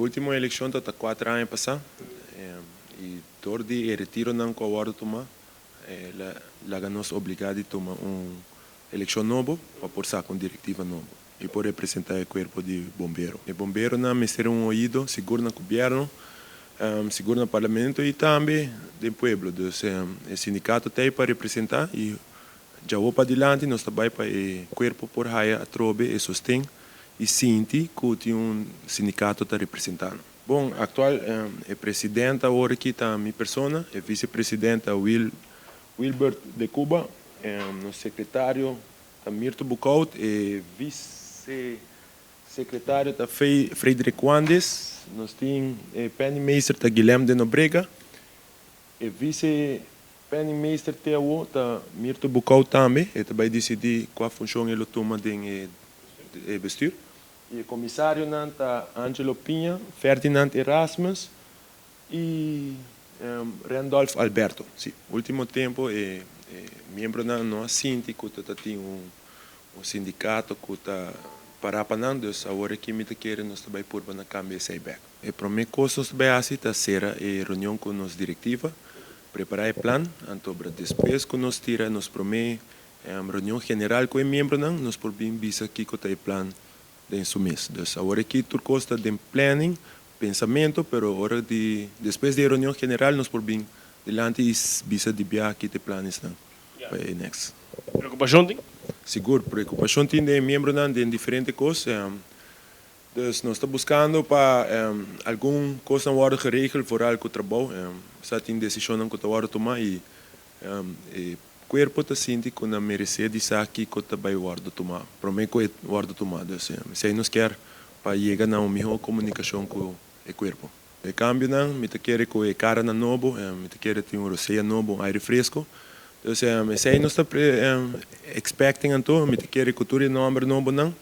última eleição está 4 anos passado e todo dia retiro não com a hora tomar lá nos obrigado a tomar eleição novo para forçar com diretiva novo e por representar o corpo de bombeiro. O bombeiro não me ser ouído seguro no governo, seguro no parlamento e também do pueblo. Então, o sindicato tem para representar e já vou para adiante, nós trabalhamos para o corpo por raia a trobe e sustém e sinti que tem sindicato está representando. Bom, atual é presidente agora aqui está minha persona, é vice-presidente Wilbert de Cuba, no secretário está Mirto Bucaut e vice-secretário está Frederico Andes, nós temos pennymeister está Guilherme de Nobrega, e vice-pennymeister está Mirto Bucaut também, e vai decidir qual função ele toma de vestir. E o comissário está Angelo Pinha, Ferdinand Erasmus e Randolph Alberto. Sim, último tempo é membro da nossa síndico, tem sindicato que está parapanando, agora que me quer nós também por na câmbio de back. E para mim coisas bem assim está ser a reunião com nos diretiva, preparar o plano, então depois que nós tira nos promete reunião general com o membro não, nós por bem visa aqui com o plano de mês. Então agora aqui tudo costa de planning, pensamento, pero hora depois da reunião general nós por bem delante visa de viajar aqui de planos não. Para next. Preocupação tem? Seguro, preocupação tem de membro não de diferentes coisas. Então nós estamos buscando para alguma coisa na hora geregeld voor algo trabalho. Só tem decisão não que está hora tomar e corpo está sente que não merece de aqui que está vai hora tomar. Para mim que é hora tomar. Então se nós quer para chegar a uma melhor comunicação com o corpo. E cambio não, me quer com a cara na novo, me quer ter roceia novo, aire fresco. Então se nós está expecting então, me quer que tudo não abre novo não.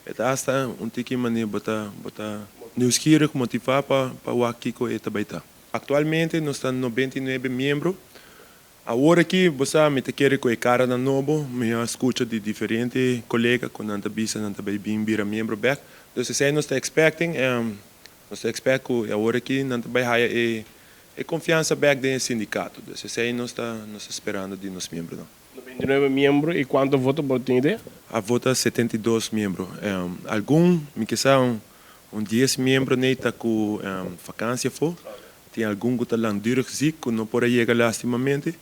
Então hasta tique maneira botar nieuwsgierig motivar para o aqui que está baita. Atualmente nós estamos 99 membros. Agora aqui você me quer com a cara na novo, me escuta de diferentes colegas quando anda bisa, anda bem vira membro back. Então se nós está expecting nós expectamos que agora aqui não vai haver confiança back do sindicato. Então, se nós está esperando de nos membros. 99 membros e quanto votos por tem ideia? A vota 72 membros. Algum, me que são 10 membros nem está com vacância for. Tem algum que está lá durig ziek, que não pode chegar lastimamente,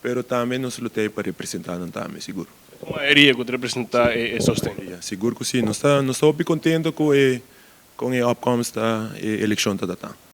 pero também nós lutamos para representar também, seguro. Como a área que representar e sustém? Seguro que sim. Nós estamos bem contentes com a opkomst da eleição da data.